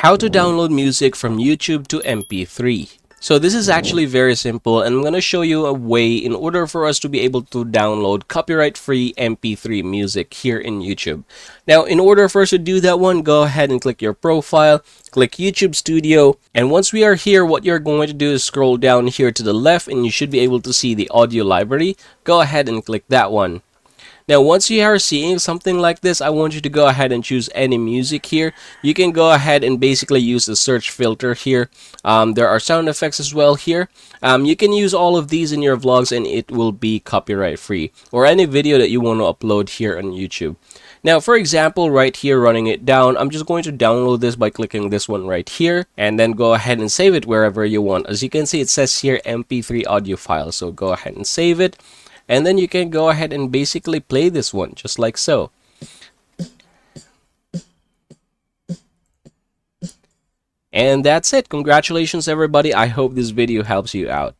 How to download music from YouTube to MP3. So this is actually very simple, and I'm going to show you a way in order for us to be able to download copyright-free MP3 music here in YouTube. Now, in order for us to do that one, go ahead and click your profile, click YouTube Studio, and once we are here, what you're going to do is scroll down here to the left, and you should be able to see the audio library. Go ahead and click that one. Now, once you are seeing something like this, I want you to go ahead and choose any music here. You can go ahead and basically use the search filter here. There are sound effects as well here. You can use all of these in your vlogs and it will be copyright free, or any video that you want to upload here on YouTube. Now, for example, right here, running it down, I'm just going to download this by clicking this one right here, and then go ahead and save it wherever you want. As you can see, it says here MP3 audio file, so go ahead and save it. And then you can go ahead and basically play this one, just like so. And that's it. Congratulations, everybody. I hope this video helps you out.